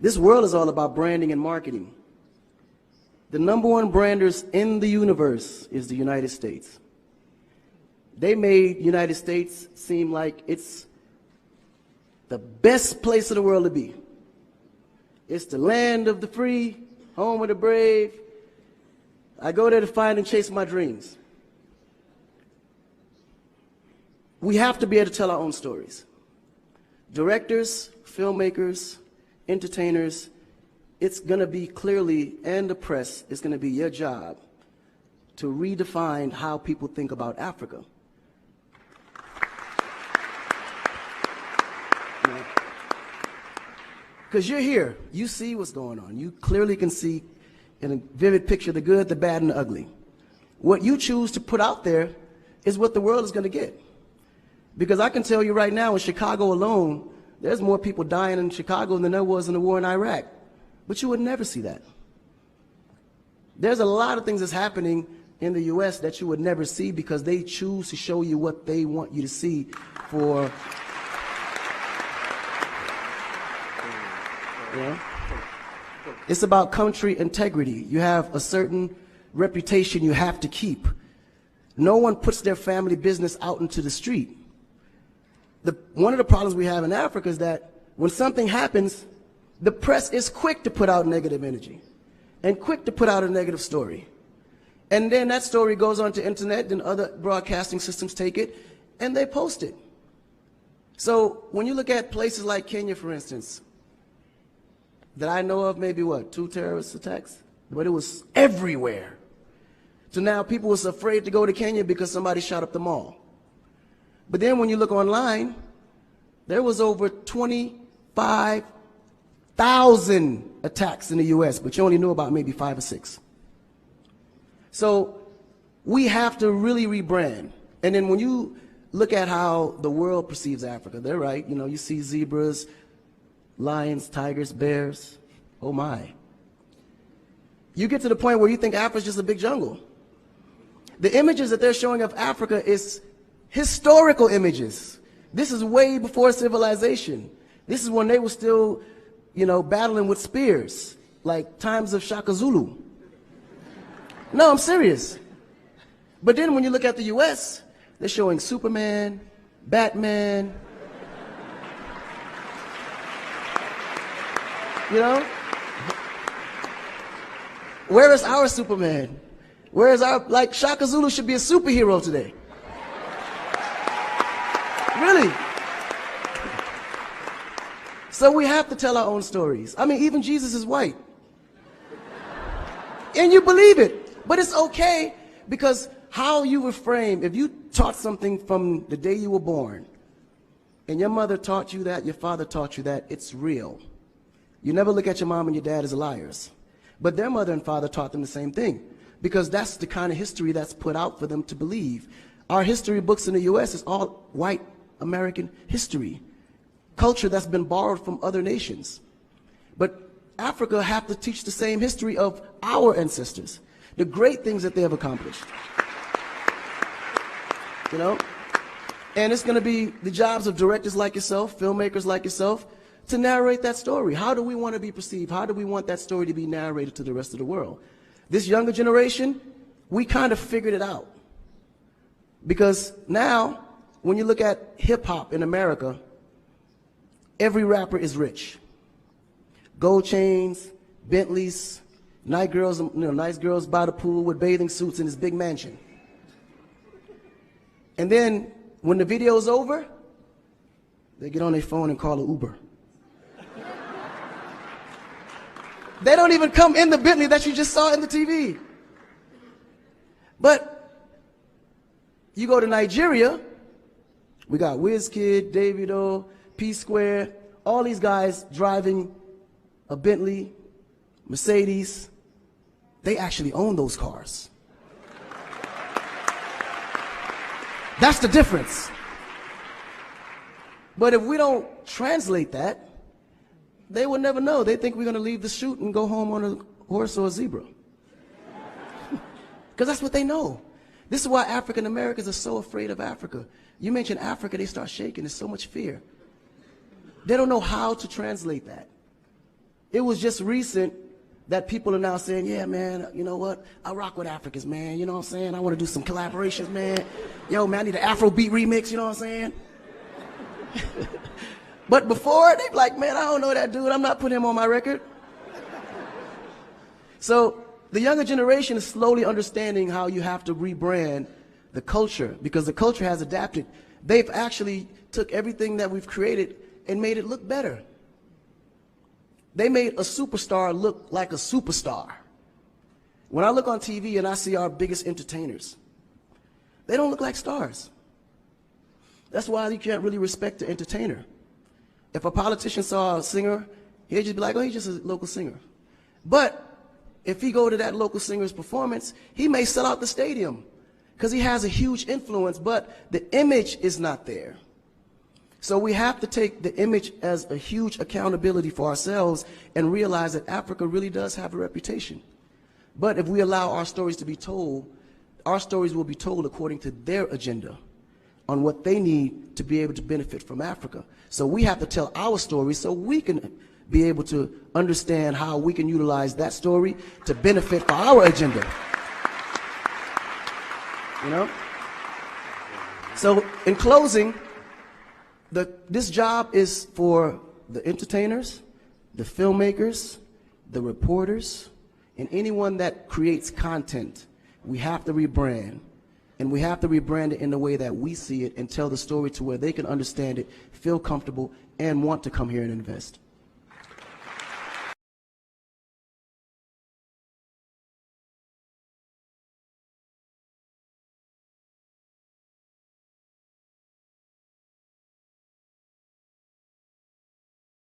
This world is all about branding and marketing. The #1 branders in the universe is the United States. They made United States seem like it's the best place in the world to be. It's the land of the free, home of the brave. I go there to find and chase my dreams. We have to be able to tell our own stories. Directors, filmmakers, entertainers, it's going to be clearly, and the press, it's going to be your job to redefine how people think about Africa. Because you're here, you see what's going on. You clearly can see in a vivid picture the good, the bad, and the ugly. What you choose to put out there is what the world is going to get. Because I can tell you right now, in Chicago alone, there's more people dying in Chicago than there was in the war in Iraq. But you would never see that. There's a lot of things that's happening in the U.S. that you would never see because they choose to show you what they want you to see for. Yeah. It's about country integrity. You have a certain reputation you have to keep. No one puts their family business out into the street. One of the problems we have in Africa is that when something happens, the press is quick to put out negative energy and quick to put out a negative story. And then that story goes on to internet, and other broadcasting systems take it and they post it. So when you look at places like Kenya, for instance, that I know of, maybe what, 2 terrorist attacks? But it was everywhere. So now people was afraid to go to Kenya because somebody shot up the mall. But then when you look online, there was over 25,000 attacks in the US, but you only knew about maybe 5 or 6. So we have to really rebrand. And then when you look at how the world perceives Africa, they're right. You know, you see zebras, lions, tigers, bears. Oh my. You get to the point where you think Africa's just a big jungle. The images that they're showing of Africa is historical images. This is way before civilization. This is when they were still, you know, battling with spears, like times of Shaka Zulu. No, I'm serious. But then when you look at the US, they're showing Superman, Batman, you know? Where is our Superman? Where is our, like, Shaka Zulu should be a superhero today. Really. So we have to tell our own stories. I mean, even Jesus is white. And you believe it. But it's okay, because how you were framed, if you taught something from the day you were born, and your mother taught you that, your father taught you that, it's real. You never look at your mom and your dad as liars. But their mother and father taught them the same thing, because that's the kind of history that's put out for them to believe. Our history books in the US is all white American history, culture that's been borrowed from other nations. But Africa have to teach the same history of our ancestors, the great things that they have accomplished. You know? And it's going to be the jobs of directors like yourself, filmmakers like yourself, to narrate that story. How do we want to be perceived? How do we want that story to be narrated to the rest of the world? This younger generation, we kind of figured it out. Because now, when you look at hip-hop in America, every rapper is rich. Gold chains, Bentleys, nice girls, nice girls by the pool with bathing suits in his big mansion. And then, when the video's over, they get on their phone and call an Uber. They don't even come in the Bentley that you just saw in the TV. But you go to Nigeria, we got Wizkid, Davido, P-Square, all these guys driving a Bentley, Mercedes. They actually own those cars. That's the difference. But if we don't translate that, they will never know. They think we're going to leave the shoot and go home on a horse or a zebra. Because that's what they know. This is why African Americans are so afraid of Africa. You mention Africa, they start shaking. There's so much fear. They don't know how to translate that. It was just recent that people are now saying, yeah, man, you know what? I rock with Africans, man. You know what I'm saying? I want to do some collaborations, man. Yo, man, I need an Afrobeat remix, you know what I'm saying? But before, they be like, man, I don't know that dude. I'm not putting him on my record. So the younger generation is slowly understanding how you have to rebrand the culture, because the culture has adapted. They've actually took everything that we've created and made it look better. They made a superstar look like a superstar. When I look on TV and I see our biggest entertainers, they don't look like stars. That's why you can't really respect the entertainer. If a politician saw a singer, he'd just be like, oh, he's just a local singer. But if he go to that local singer's performance, he may sell out the stadium because he has a huge influence, but the image is not there. So we have to take the image as a huge accountability for ourselves and realize that Africa really does have a reputation. But if we allow our stories to be told, our stories will be told according to their agenda on what they need to be able to benefit from Africa. So we have to tell our story so we can be able to understand how we can utilize that story to benefit for our agenda. You know? So in closing, this job is for the entertainers, the filmmakers, the reporters, and anyone that creates content. We have to rebrand. And we have to rebrand it in the way that we see it and tell the story to where they can understand it, feel comfortable, and want to come here and invest.